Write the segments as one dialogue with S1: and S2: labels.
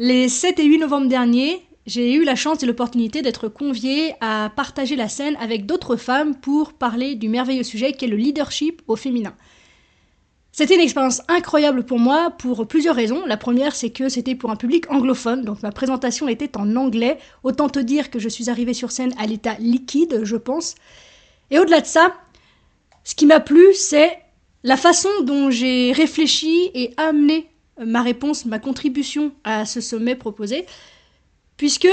S1: Les 7 et 8 novembre dernier, j'ai eu la chance et l'opportunité d'être conviée à partager la scène avec d'autres femmes pour parler du merveilleux sujet qu'est le leadership au féminin. C'était une expérience incroyable pour moi pour plusieurs raisons. La première, c'est que c'était pour un public anglophone, donc ma présentation était en anglais. Autant te dire que je suis arrivée sur scène à l'état liquide, je pense. Et au-delà de ça, ce qui m'a plu, c'est la façon dont j'ai réfléchi et amené ma réponse, ma contribution à ce sommet proposé. Puisque,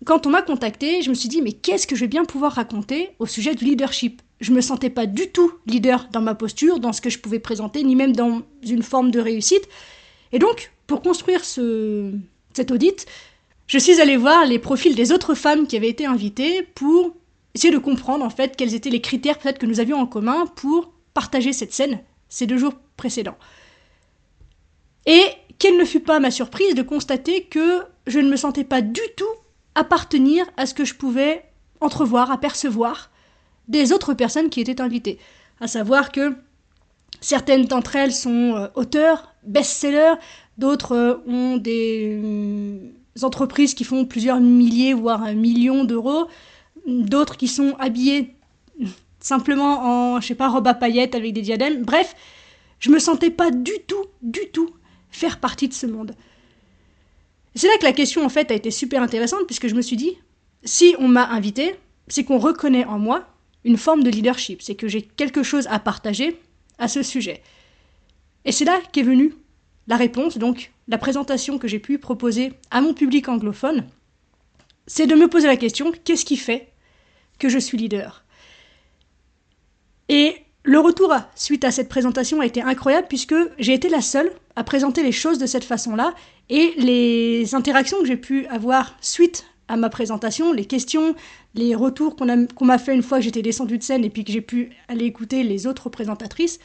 S1: quand on m'a contacté, je me suis dit, mais qu'est-ce que je vais bien pouvoir raconter au sujet du leadership ? Je me sentais pas du tout leader dans ma posture, dans ce que je pouvais présenter, ni même dans une forme de réussite. Et donc, pour construire cet audit, je suis allée voir les profils des autres femmes qui avaient été invitées pour essayer de comprendre en fait quels étaient les critères peut-être que nous avions en commun pour partager cette scène ces 2 jours précédents. Et quelle ne fut pas ma surprise de constater que je ne me sentais pas du tout appartenir à ce que je pouvais entrevoir, apercevoir des autres personnes qui étaient invitées. À savoir que certaines d'entre elles sont auteurs, best-sellers, d'autres ont des entreprises qui font plusieurs milliers, voire 1 million d'euros, d'autres qui sont habillées simplement en, robe à paillettes avec des diadèmes. Bref, je me sentais pas du tout faire partie de ce monde. Et c'est là que la question en fait a été super intéressante puisque je me suis dit, si on m'a invité, c'est qu'on reconnaît en moi une forme de leadership, c'est que j'ai quelque chose à partager à ce sujet. Et c'est là qu'est venue la réponse, donc la présentation que j'ai pu proposer à mon public anglophone, c'est de me poser la question, qu'est-ce qui fait que je suis leader ? Et le retour suite à cette présentation a été incroyable puisque j'ai été la seule à présenter les choses de cette façon-là et les interactions que j'ai pu avoir suite à ma présentation, les questions, les retours qu'on m'a fait une fois que j'étais descendue de scène et puis que j'ai pu aller écouter les autres présentatrices,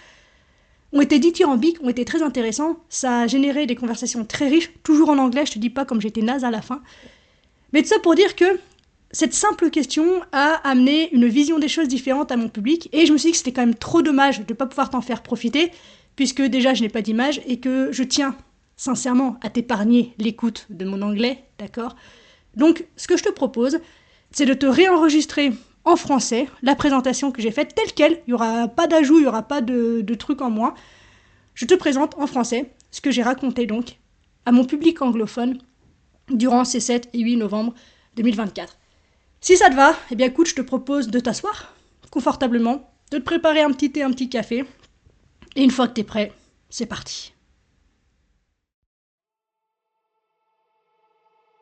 S1: ont été dithyrambiques, ont été très intéressants. Ça a généré des conversations très riches, toujours en anglais, je te dis pas comme j'étais naze à la fin. Mais tout ça pour dire que cette simple question a amené une vision des choses différente à mon public et je me suis dit que c'était quand même trop dommage de ne pas pouvoir t'en faire profiter puisque déjà je n'ai pas d'image et que je tiens sincèrement à t'épargner l'écoute de mon anglais, d'accord ? Donc ce que je te propose, c'est de te réenregistrer en français la présentation que j'ai faite telle quelle, il n'y aura pas d'ajout, il n'y aura pas de trucs en moins. Je te présente en français ce que j'ai raconté donc à mon public anglophone durant ces 7 et 8 novembre 2024. Si ça te va, eh bien écoute, je te propose de t'asseoir confortablement, de te préparer un petit thé, un petit café, et une fois que t'es prêt, c'est parti.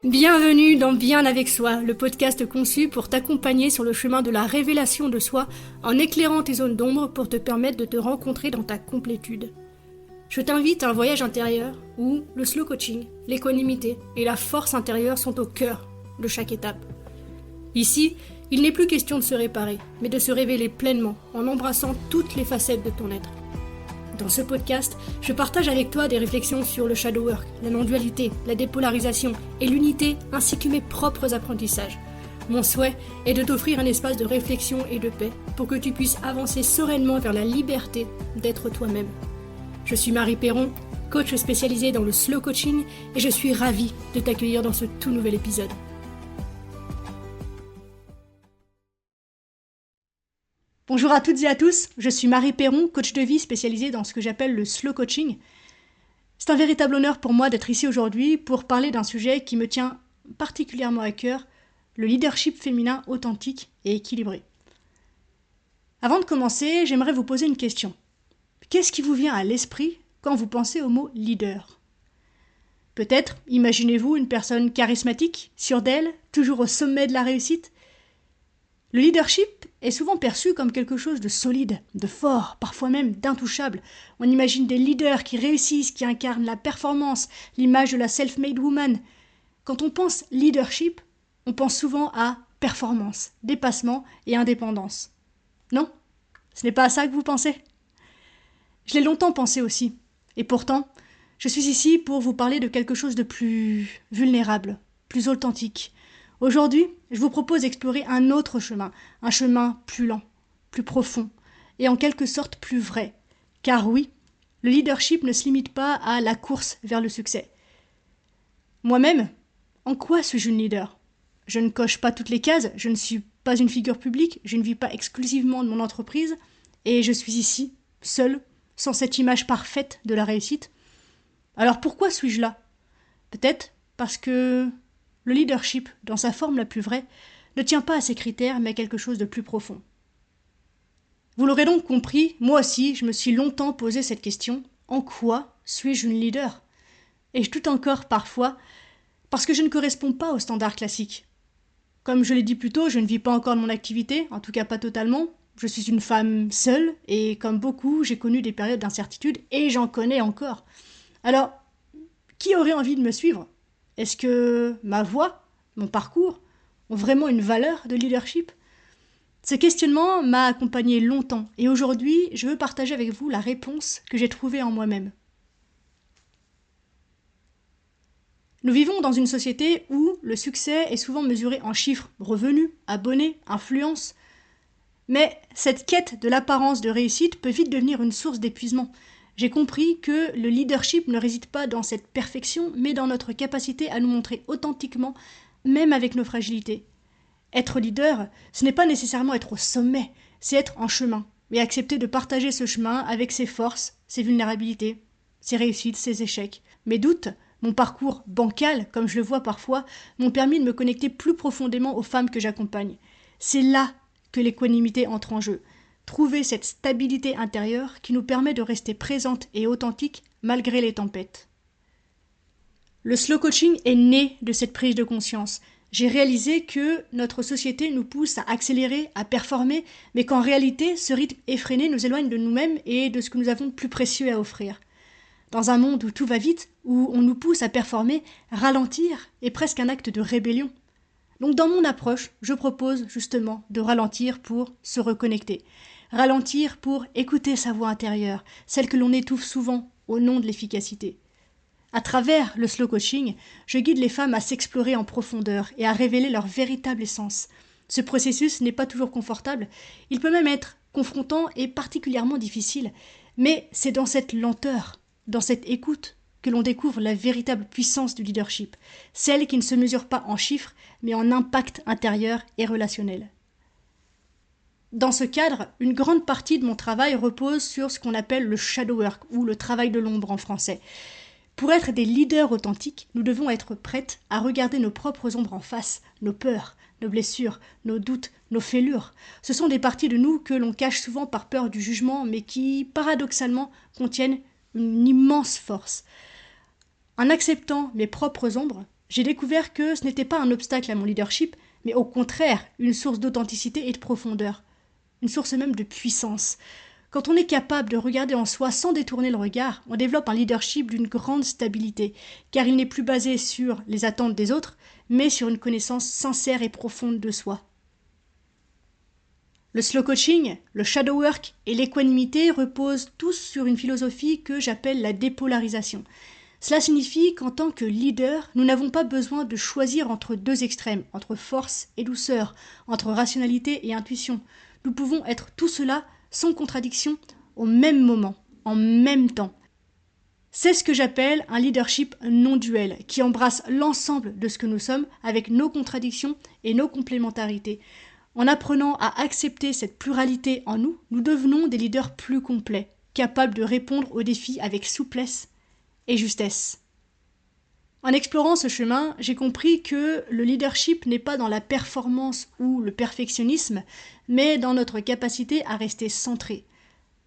S1: Bienvenue dans Bien avec soi, le podcast conçu pour t'accompagner sur le chemin de la révélation de soi en éclairant tes zones d'ombre pour te permettre de te rencontrer dans ta complétude. Je t'invite à un voyage intérieur où le slow coaching, l'équanimité et la force intérieure sont au cœur de chaque étape. Ici, il n'est plus question de se réparer, mais de se révéler pleinement en embrassant toutes les facettes de ton être. Dans ce podcast, je partage avec toi des réflexions sur le shadow work, la non-dualité, la dépolarisation et l'unité, ainsi que mes propres apprentissages. Mon souhait est de t'offrir un espace de réflexion et de paix pour que tu puisses avancer sereinement vers la liberté d'être toi-même. Je suis Marie Perron, coach spécialisée dans le slow coaching et je suis ravie de t'accueillir dans ce tout nouvel épisode. Bonjour à toutes et à tous, je suis Marie Perron, coach de vie spécialisée dans ce que j'appelle le slow coaching. C'est un véritable honneur pour moi d'être ici aujourd'hui pour parler d'un sujet qui me tient particulièrement à cœur, le leadership féminin authentique et équilibré. Avant de commencer, j'aimerais vous poser une question. Qu'est-ce qui vous vient à l'esprit quand vous pensez au mot leader ? Peut-être imaginez-vous une personne charismatique, sûre d'elle, toujours au sommet de la réussite ? Le leadership est souvent perçu comme quelque chose de solide, de fort, parfois même d'intouchable. On imagine des leaders qui réussissent, qui incarnent la performance, l'image de la self-made woman. Quand on pense leadership, on pense souvent à performance, dépassement et indépendance. Non ? Ce n'est pas à ça que vous pensez ? Je l'ai longtemps pensé aussi. Et pourtant, je suis ici pour vous parler de quelque chose de plus vulnérable, plus authentique. Aujourd'hui, je vous propose d'explorer un autre chemin, un chemin plus lent, plus profond, et en quelque sorte plus vrai. Car oui, le leadership ne se limite pas à la course vers le succès. Moi-même, en quoi suis-je une leader? Je ne coche pas toutes les cases, je ne suis pas une figure publique, je ne vis pas exclusivement de mon entreprise, et je suis ici, seule, sans cette image parfaite de la réussite. Alors pourquoi suis-je là? Peut-être parce que le leadership, dans sa forme la plus vraie, ne tient pas à ces critères, mais à quelque chose de plus profond. Vous l'aurez donc compris, moi aussi, je me suis longtemps posé cette question. En quoi suis-je une leader? Et je doute encore parfois, parce que je ne corresponds pas aux standards classiques. Comme je l'ai dit plus tôt, je ne vis pas encore de mon activité, en tout cas pas totalement. Je suis une femme seule, et comme beaucoup, j'ai connu des périodes d'incertitude, et j'en connais encore. Alors, qui aurait envie de me suivre? Est-ce que ma voix, mon parcours, ont vraiment une valeur de leadership? Ce questionnement m'a accompagné longtemps, et aujourd'hui, je veux partager avec vous la réponse que j'ai trouvée en moi-même. Nous vivons dans une société où le succès est souvent mesuré en chiffres, revenus, abonnés, influence. Mais cette quête de l'apparence de réussite peut vite devenir une source d'épuisement. J'ai compris que le leadership ne réside pas dans cette perfection, mais dans notre capacité à nous montrer authentiquement, même avec nos fragilités. Être leader, ce n'est pas nécessairement être au sommet, c'est être en chemin, et accepter de partager ce chemin avec ses forces, ses vulnérabilités, ses réussites, ses échecs. Mes doutes, mon parcours bancal, comme je le vois parfois, m'ont permis de me connecter plus profondément aux femmes que j'accompagne. C'est là que l'équanimité entre en jeu. Trouver cette stabilité intérieure qui nous permet de rester présente et authentique malgré les tempêtes. Le slow coaching est né de cette prise de conscience. J'ai réalisé que notre société nous pousse à accélérer, à performer, mais qu'en réalité, ce rythme effréné nous éloigne de nous-mêmes et de ce que nous avons de plus précieux à offrir. Dans un monde où tout va vite, où on nous pousse à performer, ralentir est presque un acte de rébellion. Donc dans mon approche, je propose justement de ralentir pour se reconnecter. Ralentir pour écouter sa voix intérieure, celle que l'on étouffe souvent au nom de l'efficacité. À travers le slow coaching, je guide les femmes à s'explorer en profondeur et à révéler leur véritable essence. Ce processus n'est pas toujours confortable, il peut même être confrontant et particulièrement difficile, mais c'est dans cette lenteur, dans cette écoute, que l'on découvre la véritable puissance du leadership, celle qui ne se mesure pas en chiffres, mais en impact intérieur et relationnel. Dans ce cadre, une grande partie de mon travail repose sur ce qu'on appelle le shadow work, ou le travail de l'ombre en français. Pour être des leaders authentiques, nous devons être prêtes à regarder nos propres ombres en face, nos peurs, nos blessures, nos doutes, nos fêlures. Ce sont des parties de nous que l'on cache souvent par peur du jugement, mais qui, paradoxalement, contiennent une immense force. En acceptant mes propres ombres, j'ai découvert que ce n'était pas un obstacle à mon leadership, mais au contraire une source d'authenticité et de profondeur, une source même de puissance. Quand on est capable de regarder en soi sans détourner le regard, on développe un leadership d'une grande stabilité, car il n'est plus basé sur les attentes des autres, mais sur une connaissance sincère et profonde de soi. Le slow coaching, le shadow work et l'équanimité reposent tous sur une philosophie que j'appelle la dépolarisation. Cela signifie qu'en tant que leader, nous n'avons pas besoin de choisir entre deux extrêmes, entre force et douceur, entre rationalité et intuition. Nous pouvons être tout cela sans contradiction au même moment, en même temps. C'est ce que j'appelle un leadership non duel, qui embrasse l'ensemble de ce que nous sommes avec nos contradictions et nos complémentarités. En apprenant à accepter cette pluralité en nous, nous devenons des leaders plus complets, capables de répondre aux défis avec souplesse et justesse. En explorant ce chemin, j'ai compris que le leadership n'est pas dans la performance ou le perfectionnisme, mais dans notre capacité à rester centré.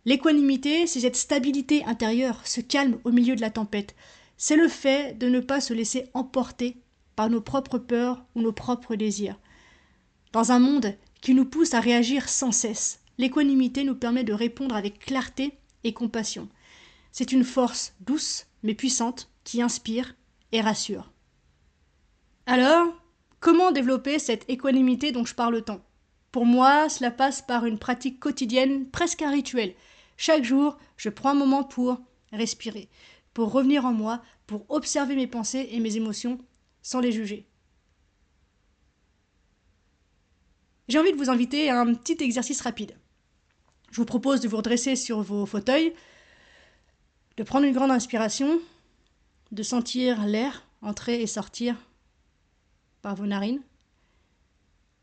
S1: L'équanimité, c'est cette stabilité intérieure, ce calme au milieu de la tempête. C'est le fait de ne pas se laisser emporter par nos propres peurs ou nos propres désirs. Dans un monde qui nous pousse à réagir sans cesse, l'équanimité nous permet de répondre avec clarté et compassion. C'est une force douce mais puissante qui inspire et rassure. Alors, comment développer cette équanimité dont je parle tant? Pour moi, cela passe par une pratique quotidienne, presque un rituel. Chaque jour, je prends un moment pour respirer, pour revenir en moi, pour observer mes pensées et mes émotions sans les juger. J'ai envie de vous inviter à un petit exercice rapide. Je vous propose de vous redresser sur vos fauteuils, de prendre une grande inspiration, de sentir l'air entrer et sortir par vos narines.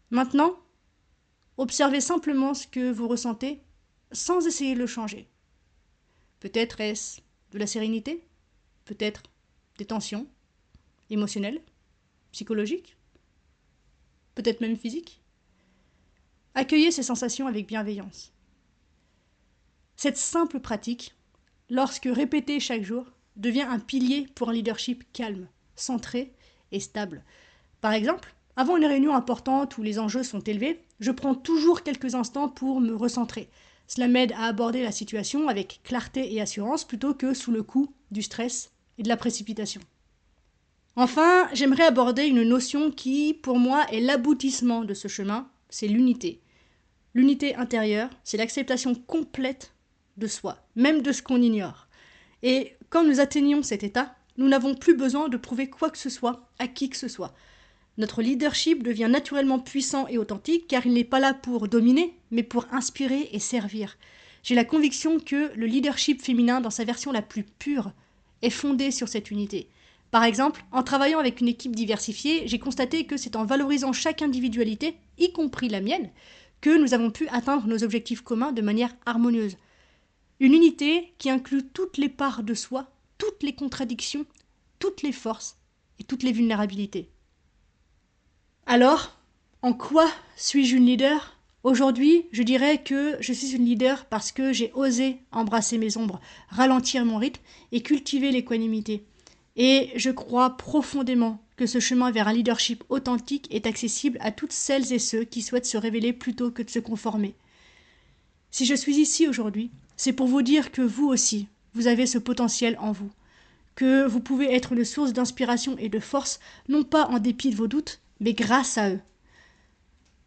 S1: Maintenant, observez simplement ce que vous ressentez sans essayer de le changer. Peut-être est-ce de la sérénité, peut-être des tensions émotionnelles, psychologiques, peut-être même physiques. Accueillez ces sensations avec bienveillance. Cette simple pratique, lorsque répétée chaque jour, devient un pilier pour un leadership calme, centré et stable. Par exemple, avant une réunion importante où les enjeux sont élevés, je prends toujours quelques instants pour me recentrer. Cela m'aide à aborder la situation avec clarté et assurance plutôt que sous le coup du stress et de la précipitation. Enfin, j'aimerais aborder une notion qui, pour moi, est l'aboutissement de ce chemin, c'est l'unité. L'unité intérieure, c'est l'acceptation complète de soi, même de ce qu'on ignore. Et quand nous atteignons cet état, nous n'avons plus besoin de prouver quoi que ce soit à qui que ce soit. Notre leadership devient naturellement puissant et authentique car il n'est pas là pour dominer, mais pour inspirer et servir. J'ai la conviction que le leadership féminin, dans sa version la plus pure, est fondé sur cette unité. Par exemple, en travaillant avec une équipe diversifiée, j'ai constaté que c'est en valorisant chaque individualité, y compris la mienne, que nous avons pu atteindre nos objectifs communs de manière harmonieuse. Une unité qui inclut toutes les parts de soi, toutes les contradictions, toutes les forces et toutes les vulnérabilités. Alors, en quoi suis-je une leader ? Aujourd'hui, je dirais que je suis une leader parce que j'ai osé embrasser mes ombres, ralentir mon rythme et cultiver l'équanimité. Et je crois profondément que ce chemin vers un leadership authentique est accessible à toutes celles et ceux qui souhaitent se révéler plutôt que de se conformer. Si je suis ici aujourd'hui, c'est pour vous dire que vous aussi, vous avez ce potentiel en vous, que vous pouvez être une source d'inspiration et de force, non pas en dépit de vos doutes, mais grâce à eux.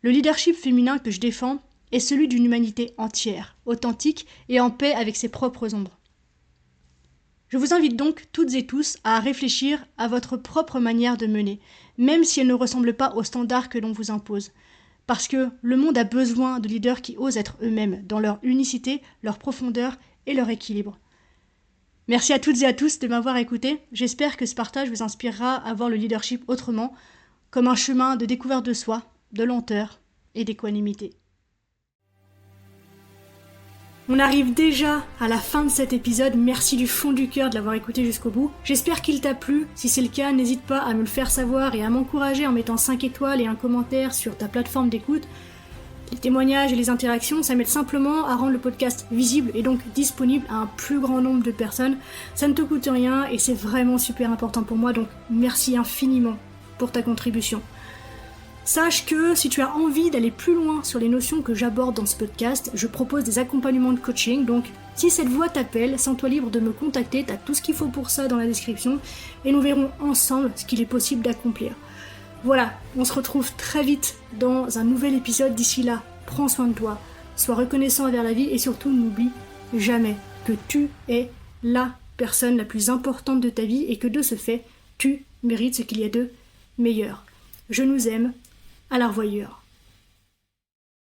S1: Le leadership féminin que je défends est celui d'une humanité entière, authentique et en paix avec ses propres ombres. Je vous invite donc toutes et tous à réfléchir à votre propre manière de mener, même si elle ne ressemble pas aux standards que l'on vous impose. Parce que le monde a besoin de leaders qui osent être eux-mêmes, dans leur unicité, leur profondeur et leur équilibre. Merci à toutes et à tous de m'avoir écouté. J'espère que ce partage vous inspirera à voir le leadership autrement, comme un chemin de découverte de soi, de lenteur et d'équanimité. On arrive déjà à la fin de cet épisode, merci du fond du cœur de l'avoir écouté jusqu'au bout. J'espère qu'il t'a plu, si c'est le cas, n'hésite pas à me le faire savoir et à m'encourager en mettant 5 étoiles et un commentaire sur ta plateforme d'écoute. Les témoignages et les interactions, ça m'aide simplement à rendre le podcast visible et donc disponible à un plus grand nombre de personnes. Ça ne te coûte rien et c'est vraiment super important pour moi, donc merci infiniment pour ta contribution. Sache que si tu as envie d'aller plus loin sur les notions que j'aborde dans ce podcast, je propose des accompagnements de coaching, donc si cette voix t'appelle, sens-toi libre de me contacter, t'as tout ce qu'il faut pour ça dans la description, et nous verrons ensemble ce qu'il est possible d'accomplir. Voilà, on se retrouve très vite dans un nouvel épisode, d'ici là, prends soin de toi, sois reconnaissant envers la vie, et surtout n'oublie jamais que tu es la personne la plus importante de ta vie, et que de ce fait, tu mérites ce qu'il y a de meilleur. Je nous aime. À la revoyure.